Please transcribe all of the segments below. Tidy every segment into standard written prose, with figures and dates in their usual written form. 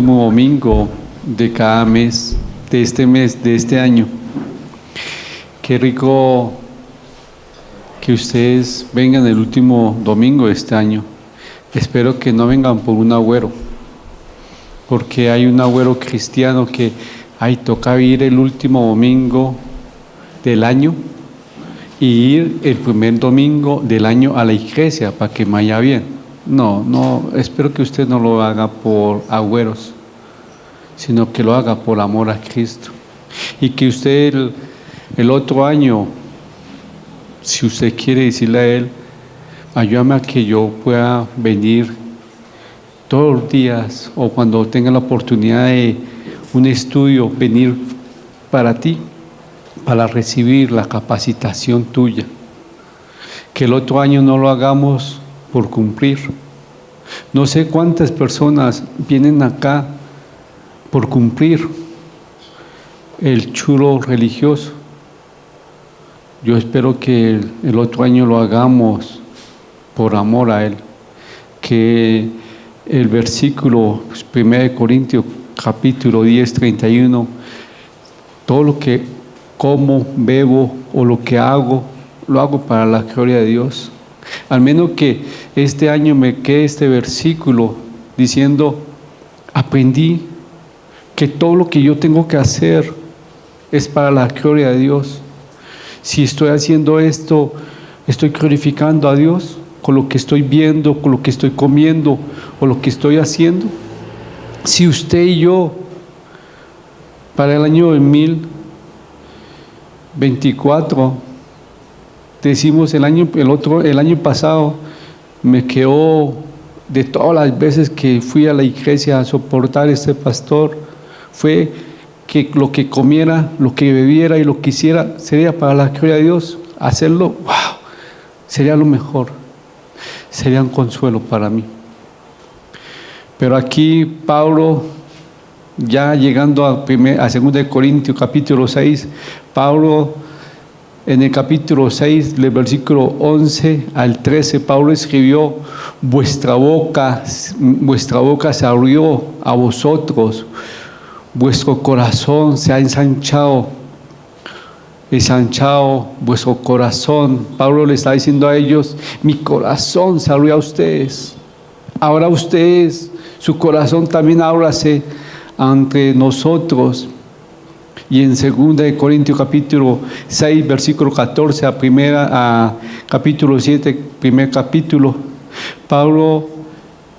último domingo de cada mes, de este año. Qué rico que ustedes vengan el último domingo de este año. Espero que no vengan por un agüero, porque hay un agüero cristiano que toca ir el último domingo del año y ir el primer domingo del año a la iglesia para que me vaya bien. No, espero que usted no lo haga por agüeros, sino que lo haga por amor a Cristo. Y que usted el otro año, si usted quiere decirle a Él, ayúdame a que yo pueda venir todos los días o cuando tenga la oportunidad de un estudio, venir para ti, para recibir la capacitación tuya. Que el otro año no lo hagamos por cumplir. No sé cuántas personas vienen acá por cumplir el chulo religioso. Yo espero que el otro año lo hagamos por amor a Él. Que el versículo 1 Corintios capítulo 10, 31, todo lo que como, bebo o lo que hago, lo hago para la gloria de Dios. Al menos que este año me quede este versículo diciendo, aprendí que todo lo que yo tengo que hacer es para la gloria de Dios. Si estoy haciendo esto, estoy glorificando a Dios con lo que estoy viendo, con lo que estoy comiendo o lo que estoy haciendo. Si usted y yo, para el año 2024, decimos el año pasado me quedó de todas las veces que fui a la iglesia a soportar a este pastor, fue que lo que comiera, lo que bebiera y lo que hiciera sería para la gloria de Dios. Hacerlo, wow, sería lo mejor, sería un consuelo para mí. Pero aquí Pablo, ya llegando a 2 Corintios capítulo 6, Pablo en el capítulo 6, del versículo 11 al 13, Pablo escribió, vuestra boca se abrió a vosotros, vuestro corazón se ha ensanchado vuestro corazón. Pablo le está diciendo a ellos, mi corazón se abrió a ustedes. Ahora ustedes, su corazón también ábrase ante nosotros. Y en 2 Corintios capítulo 6, versículo 14 a capítulo 7, primer capítulo, Pablo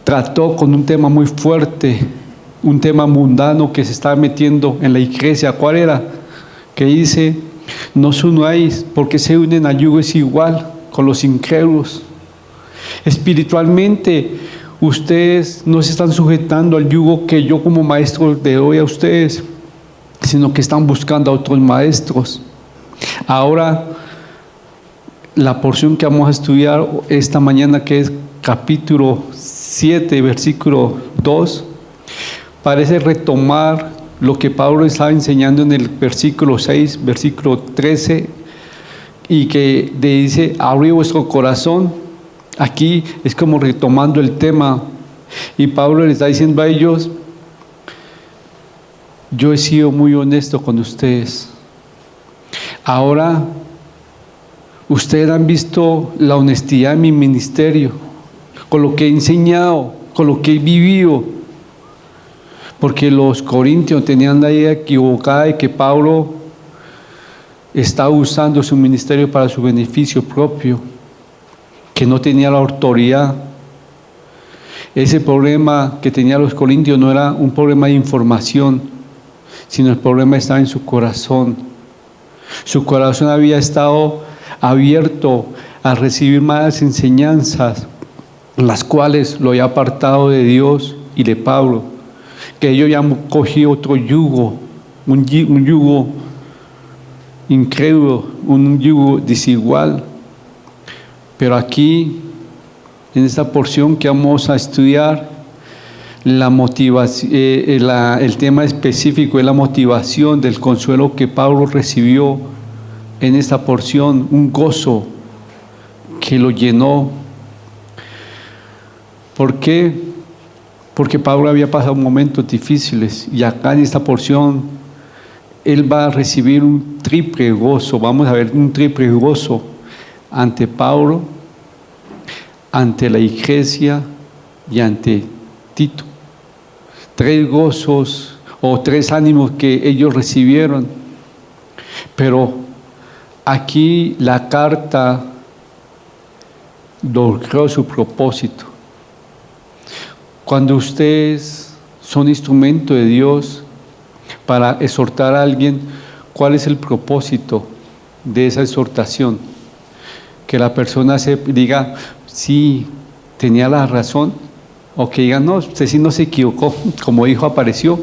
trató con un tema muy fuerte, un tema mundano que se estaba metiendo en la iglesia. ¿Cuál era? Que dice, no os unáis porque se unen a yugo es igual con los incrédulos. Espiritualmente, ustedes no se están sujetando al yugo que yo como maestro le doy a ustedes, sino que están buscando a otros maestros. Ahora, la porción que vamos a estudiar esta mañana, que es capítulo 7, versículo 2, parece retomar lo que Pablo estaba enseñando en el versículo 6, versículo 13, y que dice, abrid vuestro corazón. Aquí es como retomando el tema, y Pablo le está diciendo a ellos, yo he sido muy honesto con ustedes. Ahora, ustedes han visto la honestidad en mi ministerio, con lo que he enseñado, con lo que he vivido. Porque los corintios tenían la idea equivocada de que Pablo estaba usando su ministerio para su beneficio propio, que no tenía la autoridad. Ese problema que tenían los corintios no era un problema de información, sino el problema estaba en su corazón. Su corazón había estado abierto a recibir malas enseñanzas, las cuales lo había apartado de Dios y de Pablo, que ellos habían cogido otro yugo, un yugo incrédulo, un yugo desigual. Pero aquí, en esta porción que vamos a estudiar, la motivación, el tema específico es la motivación del consuelo que Pablo recibió en esta porción, un gozo que lo llenó. ¿Por qué? porque Pablo había pasado momentos difíciles y acá en esta porción él va a recibir un triple gozo. Vamos a ver un triple gozo ante Pablo, ante la iglesia y ante Tito. 3 gozos o 3 ánimos que ellos recibieron. Pero aquí la carta logró su propósito. Cuando ustedes son instrumento de Dios para exhortar a alguien, ¿cuál es el propósito de esa exhortación? Que la persona se diga, sí, tenía la razón, o que diga, no, usted sí no se equivocó, como hijo apareció.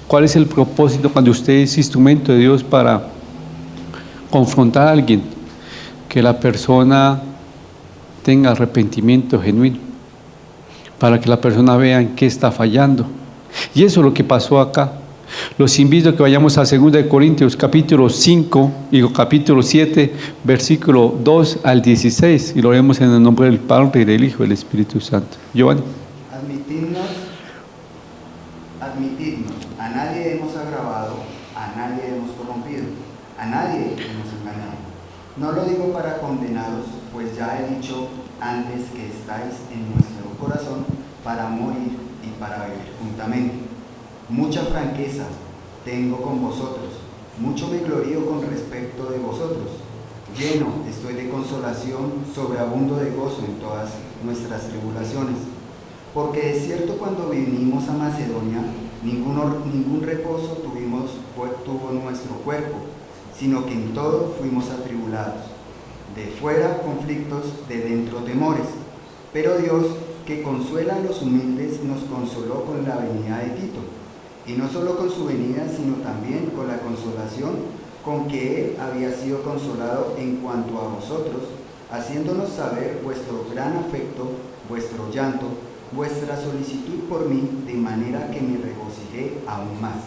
¿Cuál es el propósito cuando usted es instrumento de Dios para confrontar a alguien? Que la persona tenga arrepentimiento genuino, para que la persona vea en qué está fallando. Y eso es lo que pasó acá. Los invito a que vayamos a 2 Corintios capítulo 5 y capítulo 7, versículo 2 al 16, y lo leemos en el nombre del Padre, y del Hijo y del Espíritu Santo. Giovanni. Admitidnos, a nadie hemos agravado, a nadie hemos corrompido, a nadie hemos engañado. No lo digo para condenaros, pues ya he dicho antes que estáis en nuestro corazón para morir y para vivir juntamente. Mucha franqueza tengo con vosotros, mucho me glorío con respecto de vosotros. Lleno estoy de consolación, sobreabundo de gozo en todas nuestras tribulaciones. Porque de cierto cuando vinimos a Macedonia, ningún reposo tuvo nuestro cuerpo, sino que en todo fuimos atribulados. De fuera conflictos, de dentro temores. Pero Dios, que consuela a los humildes, nos consoló con la venida de Tito. Y no solo con su venida, sino también con la consolación con que él había sido consolado en cuanto a vosotros, haciéndonos saber vuestro gran afecto, vuestro llanto, vuestra solicitud por mí, de manera que me regocijé aún más.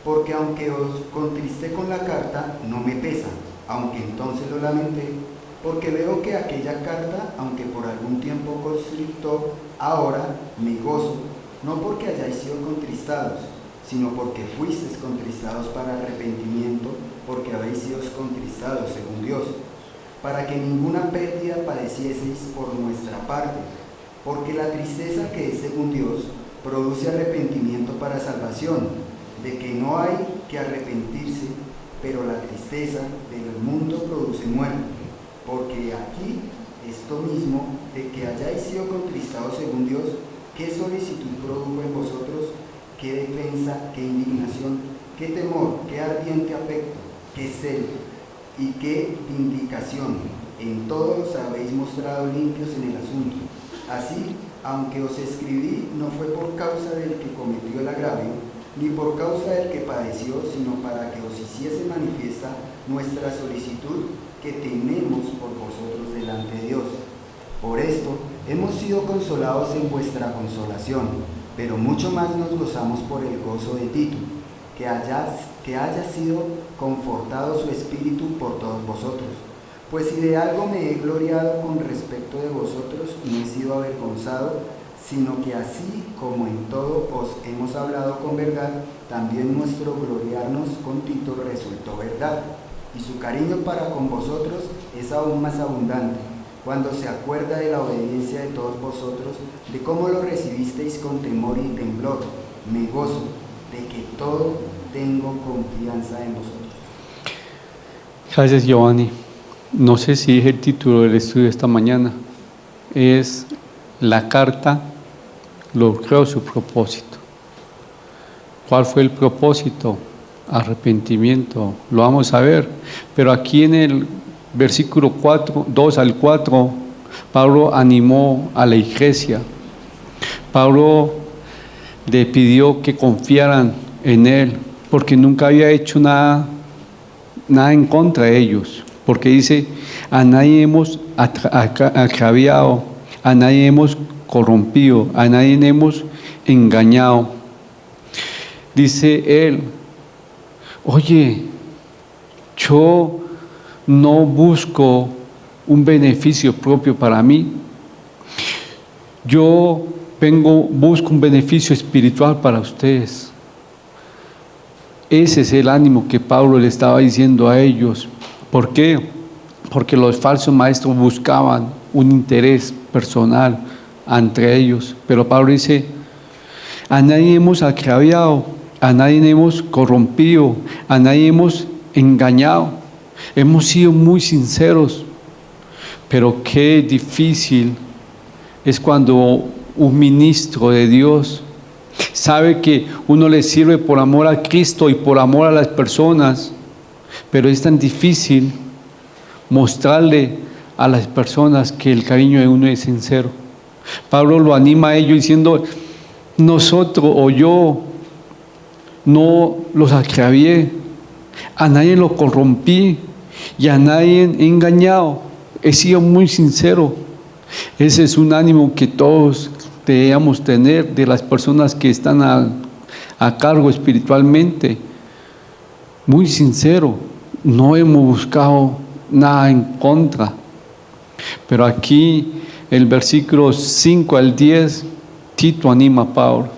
Porque aunque os contristé con la carta, no me pesa, aunque entonces lo lamenté, porque veo que aquella carta, aunque por algún tiempo constrictó, ahora me gozo, no porque hayáis sido contristados, sino porque fuisteis contristados para arrepentimiento, porque habéis sido contristados según Dios, para que ninguna pérdida padecieseis por nuestra parte, porque la tristeza que es según Dios produce arrepentimiento para salvación, de que no hay que arrepentirse, pero la tristeza del mundo produce muerte. Porque aquí esto mismo, de que hayáis sido contristados según Dios, ¿qué solicitud produjo en vosotros? ¿Qué defensa, qué indignación, qué temor, qué ardiente afecto, qué celo y qué vindicación? En todo os habéis mostrado limpios en el asunto. Así, aunque os escribí, no fue por causa del que cometió el agravio, ni por causa del que padeció, sino para que os hiciese manifiesta nuestra solicitud que tenemos por vosotros delante de Dios. Por esto, hemos sido consolados en vuestra consolación, pero mucho más nos gozamos por el gozo de Tito, que haya sido confortado su espíritu por todos vosotros. Pues si de algo me he gloriado con respecto de vosotros, no he sido avergonzado, sino que así como en todo os hemos hablado con verdad, también nuestro gloriarnos con Tito resultó verdad, y su cariño para con vosotros es aún más abundante, cuando se acuerda de la obediencia de todos vosotros, de cómo lo recibisteis con temor y temblor. Me gozo de que todo tengo confianza en vosotros. Gracias, Giovanni. No sé si es el título del estudio de esta mañana. Es la carta logró su propósito. ¿Cuál fue el propósito? Arrepentimiento. Lo vamos a ver. Pero aquí en el versículo 4, 2 al 4, Pablo animó a la iglesia. Pablo le pidió que confiaran en él, porque nunca había hecho nada en contra de ellos. Porque dice, a nadie hemos agraviado, a nadie hemos corrompido, a nadie hemos engañado. Dice él, oye, yo no busco un beneficio propio para mí. Yo busco un beneficio espiritual para ustedes. Ese es el ánimo que Pablo le estaba diciendo a ellos. ¿Por qué? Porque los falsos maestros buscaban un interés personal entre ellos. Pero Pablo dice, a nadie hemos agraviado, a nadie hemos corrompido, a nadie hemos engañado. Hemos sido muy sinceros. Pero qué difícil es cuando un ministro de Dios sabe que uno le sirve por amor a Cristo y por amor a las personas, pero es tan difícil mostrarle a las personas que el cariño de uno es sincero. Pablo lo anima a ellos diciendo, nosotros o yo no los agravié, a nadie lo corrompí y a nadie he engañado, he sido muy sincero. Ese es un ánimo que todos debemos tener de las personas que están a cargo espiritualmente. Muy sincero, no hemos buscado nada en contra. Pero aquí, el versículo 5 al 10, Tito anima a Pablo.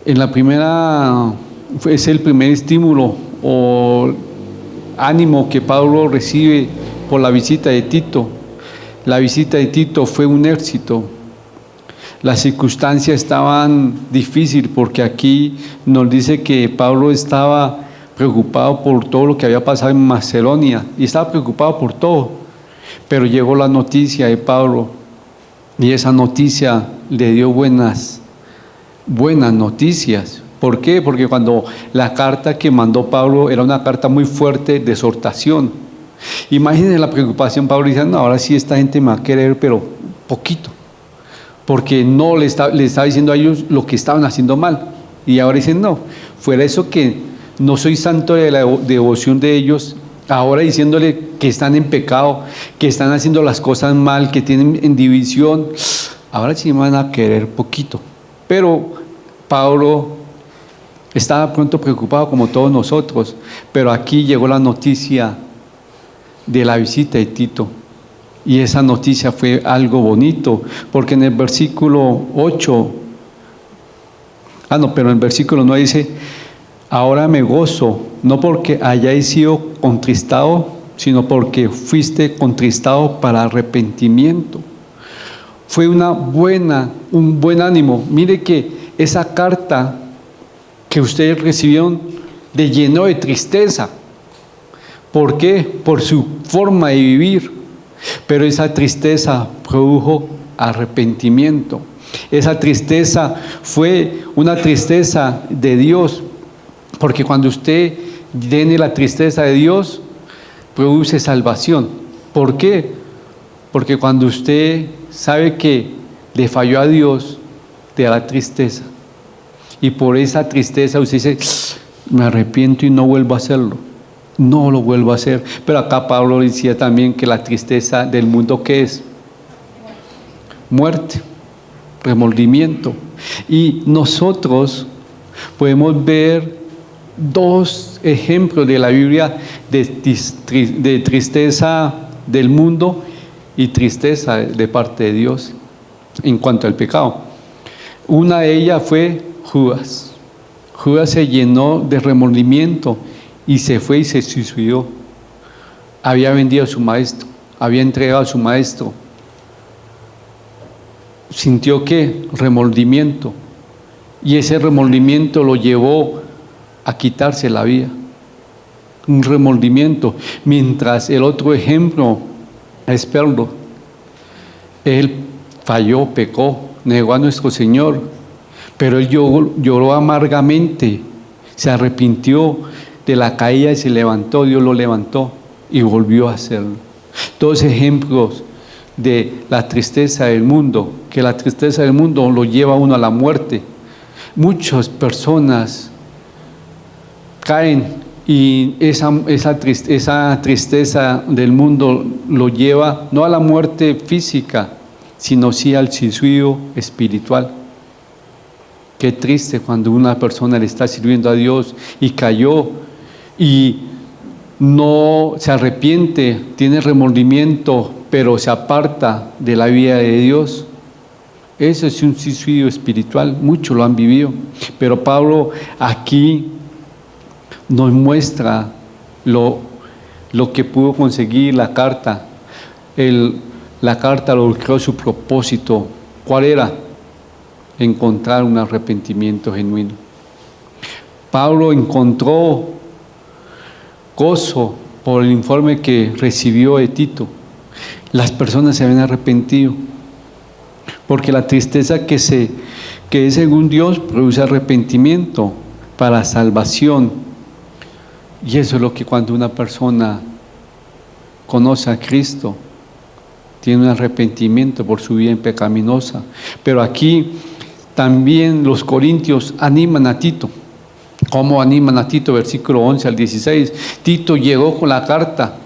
Es el primer estímulo o ánimo que Pablo recibe por la visita de Tito. La visita de Tito fue un éxito. Las circunstancias estaban difíciles porque aquí nos dice que Pablo estaba preocupado por todo lo que había pasado en Macedonia y estaba preocupado por todo. Pero llegó la noticia de Pablo y esa noticia le dio buenas noticias. ¿Por qué? Porque cuando la carta que mandó Pablo era una carta muy fuerte de exhortación. Imagínense la preocupación. Pablo dice, no, ahora sí esta gente me va a querer, pero poquito. Porque no le estaba diciendo a ellos lo que estaban haciendo mal. Y ahora dicen, no, fuera eso que no soy santo de la devoción de ellos, ahora diciéndole que están en pecado, que están haciendo las cosas mal, que tienen en división, ahora sí me van a querer poquito. Pero Pablo estaba pronto preocupado como todos nosotros, pero aquí llegó la noticia de la visita de Tito y esa noticia fue algo bonito, porque en el versículo 8, pero en el versículo 9 dice, ahora me gozo, no porque hayáis sido contristado, sino porque fuiste contristado para arrepentimiento. Fue un buen ánimo. Mire que esa carta que ustedes recibieron le llenó de tristeza. ¿Por qué? Por su forma de vivir. Pero esa tristeza produjo arrepentimiento. Esa tristeza fue una tristeza de Dios. Porque cuando usted tiene la tristeza de Dios, produce salvación. ¿Por qué? Porque cuando usted sabe que le falló a Dios, te da tristeza. Y por esa tristeza usted dice, me arrepiento y no vuelvo a hacerlo. No lo vuelvo a hacer. Pero acá Pablo decía también que la tristeza del mundo, ¿qué es? Muerte, remordimiento. Y nosotros podemos ver dos ejemplos de la Biblia de tristeza del mundo y tristeza de parte de Dios en cuanto al pecado. Una de ellas fue Judas. Judas se llenó de remordimiento y se fue y se suicidó. Había vendido a su maestro, había entregado a su maestro. Sintió ¿qué? Remordimiento. Y ese remordimiento lo llevó a quitarse la vida. Un remordimiento. Mientras el otro ejemplo es Pedro. Él falló, pecó, negó a nuestro Señor, pero él lloró amargamente, se arrepintió de la caída y se levantó. Dios lo levantó y volvió a hacerlo. Dos ejemplos de la tristeza del mundo, que la tristeza del mundo lo lleva a uno a la muerte. Muchas personas caen y esa tristeza del mundo lo lleva no a la muerte física, sino sí al suicidio espiritual. Qué triste cuando una persona le está sirviendo a Dios y cayó y no se arrepiente, tiene remordimiento, pero se aparta de la vida de Dios. Eso es un suicidio espiritual, muchos lo han vivido. Pero Pablo aquí nos muestra lo que pudo conseguir la carta. La carta logró su propósito. ¿Cuál era? Encontrar un arrepentimiento genuino. Pablo encontró gozo por el informe que recibió de Tito. Las personas se habían arrepentido, porque la tristeza que es según Dios produce arrepentimiento para salvación. Y eso es lo que cuando una persona conoce a Cristo, tiene un arrepentimiento por su vida pecaminosa. Pero aquí también los corintios animan a Tito. ¿Cómo animan a Tito? Versículo 11 al 16. Tito llegó con la carta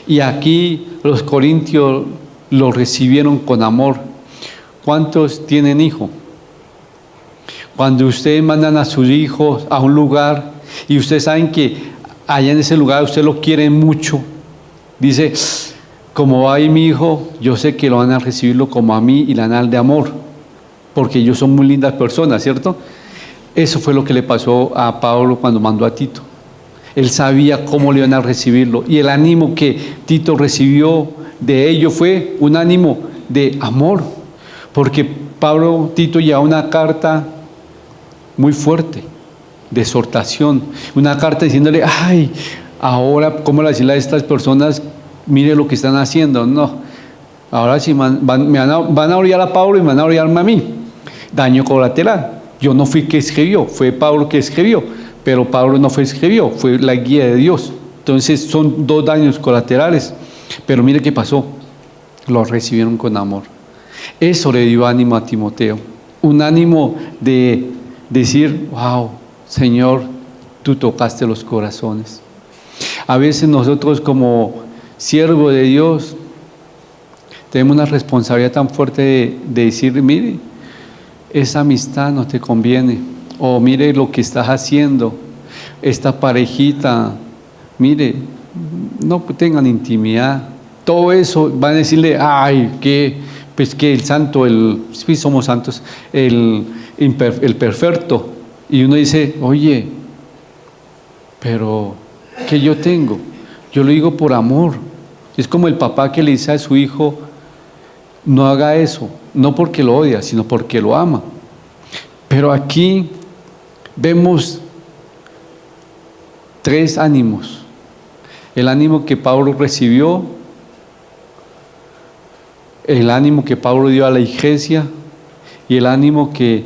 y aquí los corintios lo recibieron con amor. ¿Cuántos tienen hijo? Cuando ustedes mandan a sus hijos a un lugar y ustedes saben que allá en ese lugar usted lo quiere mucho, dice, como va ahí mi hijo, yo sé que lo van a recibirlo como a mí y la anal de amor, porque ellos son muy lindas personas, ¿cierto? Eso fue lo que le pasó a Pablo cuando mandó a Tito. Él sabía cómo le iban a recibirlo, y el ánimo que Tito recibió de ello fue un ánimo de amor, porque Tito llevaba una carta muy fuerte de exhortación, una carta diciéndole, ay, ahora cómo decirle a estas personas, mire lo que están haciendo. No, ahora sí van a odiar a Pablo y me van a odiarme a mí. Daño colateral. Yo no fui que escribió, fue Pablo que escribió, pero Pablo no fue escribió, fue la guía de Dios. Entonces son 2 daños colaterales. Pero mire qué pasó, lo recibieron con amor. Eso le dio ánimo a Timoteo, un ánimo de decir, wow, Señor, tú tocaste los corazones. A veces nosotros como siervos de Dios tenemos una responsabilidad tan fuerte de decir, mire, esa amistad no te conviene, o mire lo que estás haciendo, esta parejita, mire, no tengan intimidad. Todo eso van a decirle, ay, pues que el santo, sí somos santos, el perfecto. Y uno dice, oye, pero ¿qué yo tengo? Yo lo digo por amor. Es como el papá que le dice a su hijo, no haga eso, no porque lo odia, sino porque lo ama. Pero aquí vemos 3 ánimos. El ánimo que Pablo recibió, el ánimo que Pablo dio a la iglesia y el ánimo que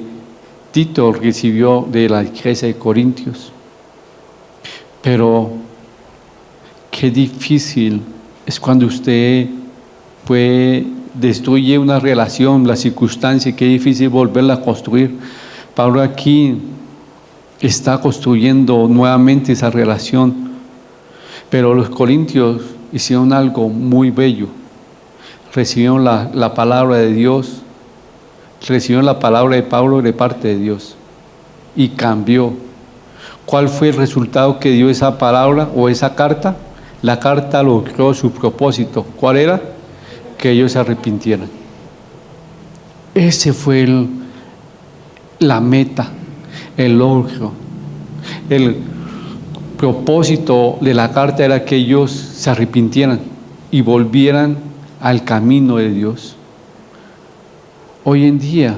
Tito recibió de la iglesia de Corintios. Pero qué difícil es cuando usted destruye una relación, la circunstancia, qué difícil volverla a construir. Pablo aquí está construyendo nuevamente esa relación, pero los corintios hicieron algo muy bello. Recibieron la palabra de Dios, recibieron la palabra de Pablo de parte de Dios y cambió. ¿Cuál fue el resultado que dio esa palabra o esa carta? La carta logró su propósito. ¿Cuál era? Que ellos se arrepintieran. Ese fue la meta, el logro. El propósito de la carta era que ellos se arrepintieran y volvieran al camino de Dios. Hoy en día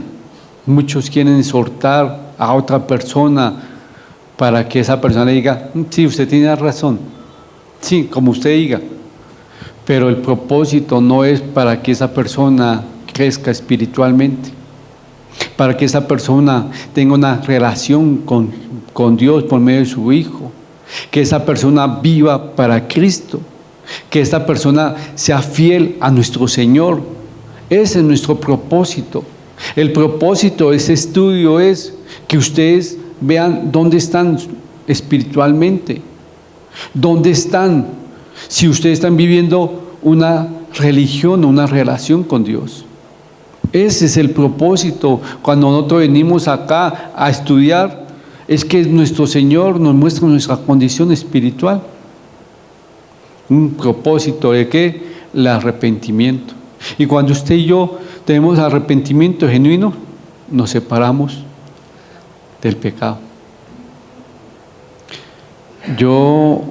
muchos quieren exhortar a otra persona para que esa persona diga, sí, usted tiene razón, sí, como usted diga, pero el propósito no es para que esa persona crezca espiritualmente, para que esa persona tenga una relación con Dios por medio de su Hijo, que esa persona viva para Cristo, que esta persona sea fiel a nuestro Señor. Ese es nuestro propósito. El propósito de este estudio es que ustedes vean dónde están espiritualmente, dónde están, si ustedes están viviendo una religión o una relación con Dios. Ese es el propósito. Cuando nosotros venimos acá a estudiar, es que nuestro Señor nos muestra nuestra condición espiritual. Un propósito de ¿qué? El arrepentimiento. Y cuando usted y yo tenemos arrepentimiento genuino, nos separamos del pecado. Yo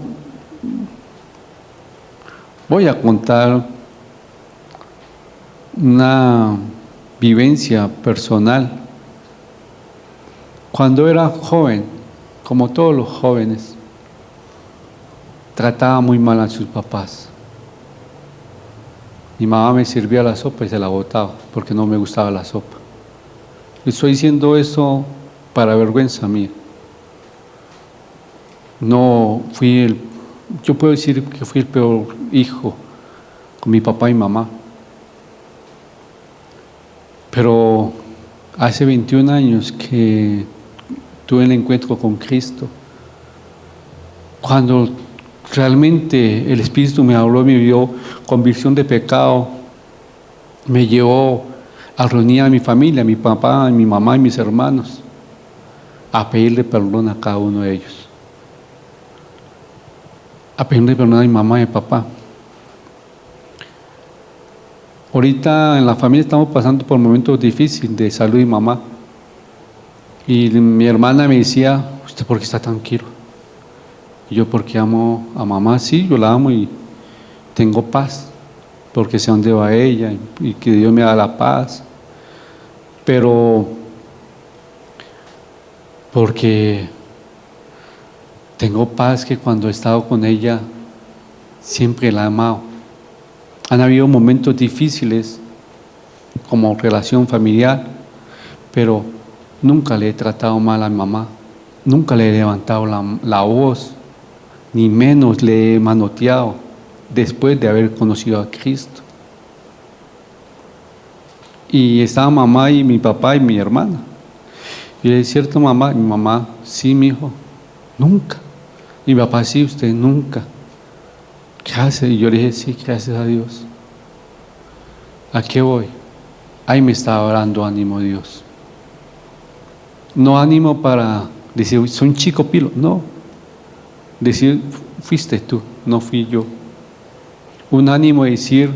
voy a contar una vivencia personal. Cuando era joven, como todos los jóvenes, trataba muy mal a sus papás. Mi mamá me servía la sopa y se la botaba porque no me gustaba la sopa. Estoy diciendo eso para vergüenza mía. Yo puedo decir que fui el peor hijo con mi papá y mamá. Pero hace 21 años que tuve el encuentro con Cristo, cuando realmente el Espíritu me habló, me dio convicción de pecado, me llevó a reunir a mi familia, a mi papá, a mi mamá y mis hermanos, a pedirle perdón a cada uno de ellos. A pedirle perdón a mi mamá y a mi papá. Ahorita en la familia estamos pasando por momentos difíciles de salud de mamá. Y mi hermana me decía, ¿usted por qué está tranquilo? Y yo, porque amo a mamá. Sí, yo la amo y tengo paz, porque sé dónde va ella y que Dios me da la paz. Pero porque tengo paz que cuando he estado con ella siempre la he amado. Han habido momentos difíciles como relación familiar, pero nunca le he tratado mal a mi mamá, nunca le he levantado la voz, ni menos le he manoteado después de haber conocido a Cristo. Y estaba mamá y mi papá y mi hermana. Y le decía, ¿cierto mamá? Y mi mamá, sí, mi hijo, nunca. Y mi papá, sí, usted nunca. ¿Qué hace? Y yo le dije, sí, gracias a Dios. ¿A qué voy? Ahí me estaba dando ánimo Dios. No ánimo para decir, soy un chico pilo, no. Decir, fuiste tú, no fui yo. Un ánimo de decir,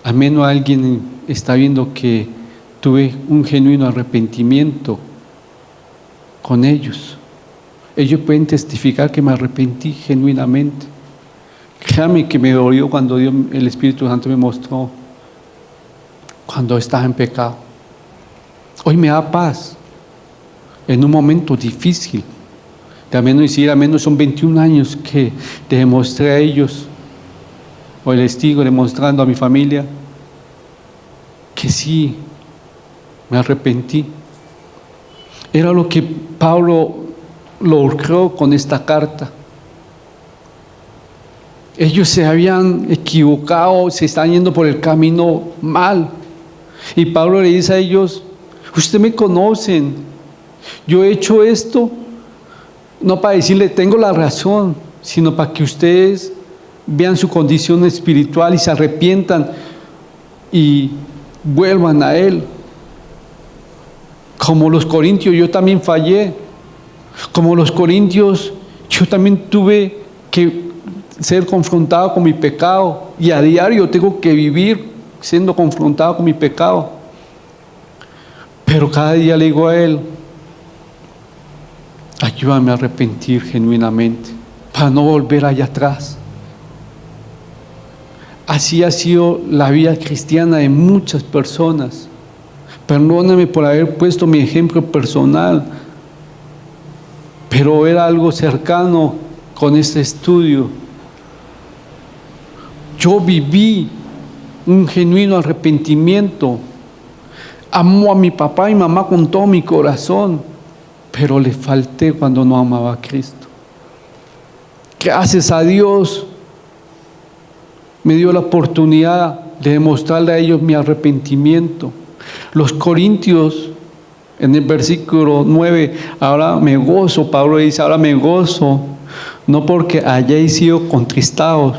al menos alguien está viendo que tuve un genuino arrepentimiento con ellos. Ellos pueden testificar que me arrepentí genuinamente. Créame que me dolió cuando el Espíritu Santo me mostró cuando estaba en pecado. Hoy me da paz en un momento difícil. Al menos son 21 años que te demostré a ellos, o les digo, demostrando a mi familia, que sí, me arrepentí. Era lo que Pablo logró con esta carta. Ellos se habían equivocado, se están yendo por el camino mal. Y Pablo le dice a ellos, ustedes me conocen, yo he hecho esto, no para decirle tengo la razón, sino para que ustedes vean su condición espiritual y se arrepientan y vuelvan a Él. Como los corintios, yo también fallé. Como los corintios, yo también tuve que ser confrontado con mi pecado y a diario tengo que vivir siendo confrontado con mi pecado. Pero cada día le digo a Él, ayúdame a arrepentir genuinamente para no volver allá atrás. Así ha sido la vida cristiana de muchas personas. Perdóname por haber puesto mi ejemplo personal, pero era algo cercano con este estudio. Yo viví un genuino arrepentimiento. Amo a mi papá y mamá con todo mi corazón, pero le falté cuando no amaba a Cristo. Gracias a Dios me dio la oportunidad de demostrarle a ellos mi arrepentimiento. Los corintios, en el versículo 9, ahora me gozo, Pablo dice, ahora me gozo, no porque hayáis sido contristados,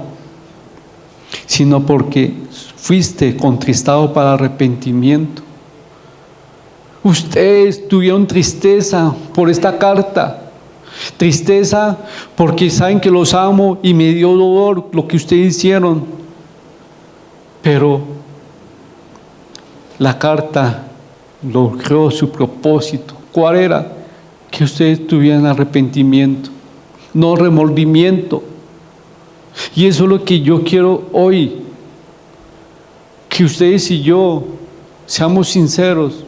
sino porque fuiste contristado para arrepentimiento. Ustedes tuvieron tristeza por esta carta, tristeza porque saben que los amo y me dio dolor lo que ustedes hicieron, pero la carta logró su propósito. ¿Cuál era? Que ustedes tuvieran arrepentimiento, no remordimiento. Y eso es lo que yo quiero hoy, que ustedes y yo seamos sinceros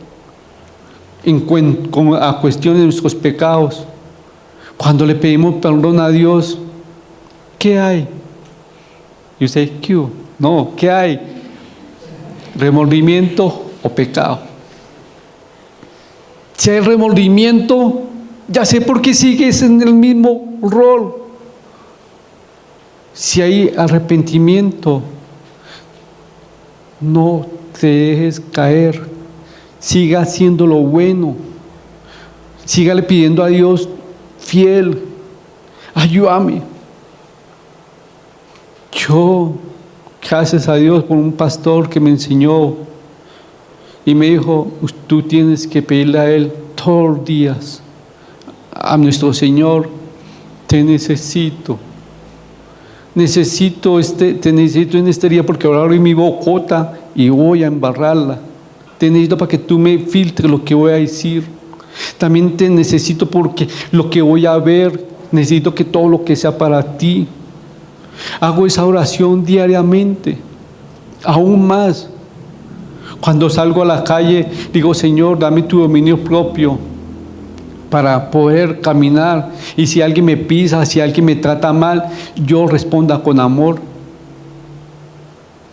a cuestión de nuestros pecados. Cuando le pedimos perdón a Dios, ¿qué hay? Y usted, ¿qué hubo? No, ¿qué hay? ¿Remordimiento o pecado? Si hay remordimiento, ya sé por qué sigues en el mismo rol. Si hay arrepentimiento, no te dejes caer, siga haciendo lo bueno, sígale pidiendo a Dios fiel, ayúdame. Yo, gracias a Dios por un pastor que me enseñó y me dijo, tú tienes que pedirle a Él todos los días, a nuestro Señor, te necesito en este día porque ahora abrí mi bocota y voy a embarrarla. Te necesito para que tú me filtres lo que voy a decir. También te necesito porque lo que voy a ver, necesito que todo lo que sea para ti. Hago esa oración diariamente, aún más. Cuando salgo a la calle, digo, Señor, dame tu dominio propio para poder caminar. Y si alguien me pisa, si alguien me trata mal, yo responda con amor.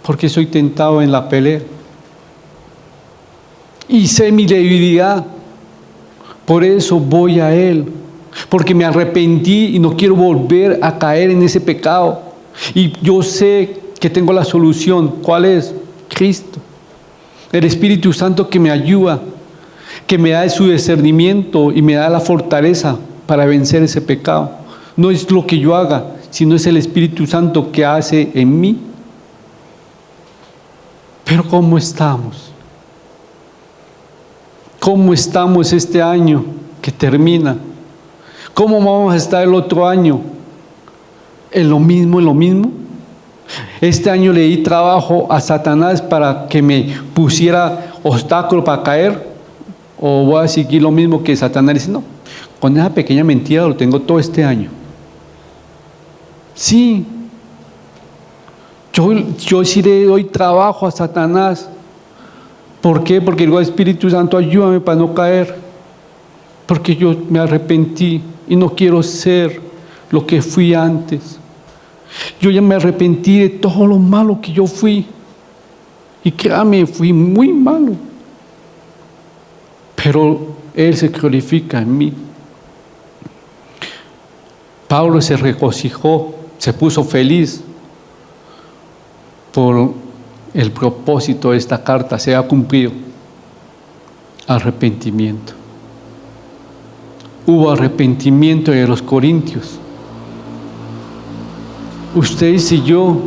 Porque soy tentado en la pelea. Y sé mi debilidad. Por eso voy a Él. Porque me arrepentí y no quiero volver a caer en ese pecado. Y yo sé que tengo la solución. ¿Cuál es? Cristo. El Espíritu Santo que me ayuda, que me da su discernimiento y me da la fortaleza para vencer ese pecado. No es lo que yo haga, sino es el Espíritu Santo que hace en mí. Pero ¿cómo estamos? ¿Cómo estamos este año que termina? ¿Cómo vamos a estar el otro año? ¿En lo mismo, en lo mismo? Este año le di trabajo a Satanás para que me pusiera obstáculo para caer, o voy a seguir lo mismo que Satanás dice, no, con esa pequeña mentira lo tengo todo este año. Sí, yo sí le doy trabajo a Satanás. ¿Por qué? Porque digo, Espíritu Santo, ayúdame para no caer, porque yo me arrepentí y no quiero ser lo que fui antes. Yo ya me arrepentí de todo lo malo que yo fui. Y créame, fui muy malo. Pero Él se glorifica en mí. Pablo se regocijó, se puso feliz por el propósito de esta carta. Se ha cumplido. Arrepentimiento. Hubo arrepentimiento de los corintios. Ustedes y yo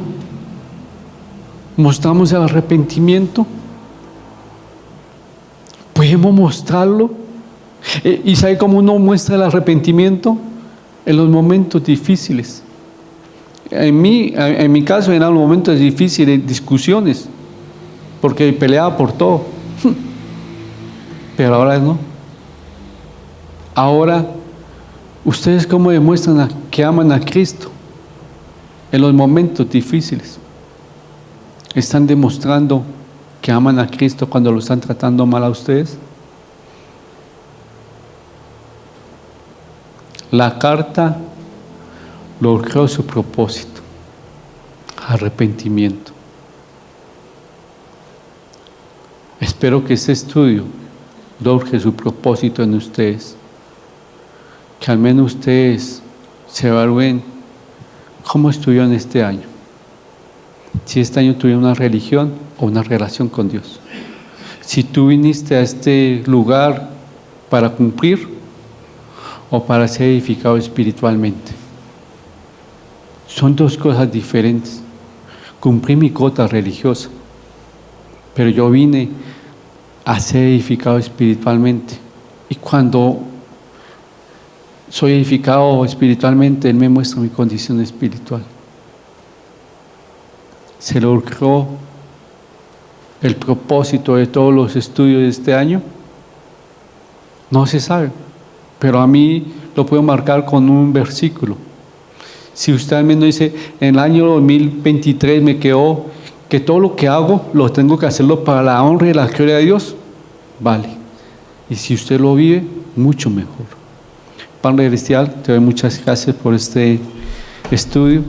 mostramos el arrepentimiento. ¿Podemos mostrarlo? ¿Y sabe cómo uno muestra el arrepentimiento? En los momentos difíciles. En mi caso eran los momentos difíciles, discusiones, porque peleaba por todo. Pero ahora no. Ahora, ¿ustedes cómo demuestran que aman a Cristo? En los momentos difíciles. ¿Están demostrando que aman a Cristo cuando lo están tratando mal a ustedes? La carta logró su propósito. Arrepentimiento. Espero que este estudio logre su propósito en ustedes. Que al menos ustedes se evalúen cómo estuvieron este año. Si este año tuvieron una religión o una relación con Dios. Si tú viniste a este lugar para cumplir o para ser edificado espiritualmente. Son dos cosas diferentes. Cumplí mi cuota religiosa, pero yo vine a ser edificado espiritualmente. Y cuando soy edificado espiritualmente, Él me muestra mi condición espiritual. Se logró el propósito de todos los estudios de este año? No se sabe, pero a mí lo puedo marcar con un versículo. Si usted al menos dice, en el año 2023 me quedó que todo lo que hago lo tengo que hacerlo para la honra y la gloria de Dios, vale. Y si usted lo vive, mucho mejor. Padre Celestial, te doy muchas gracias por este estudio.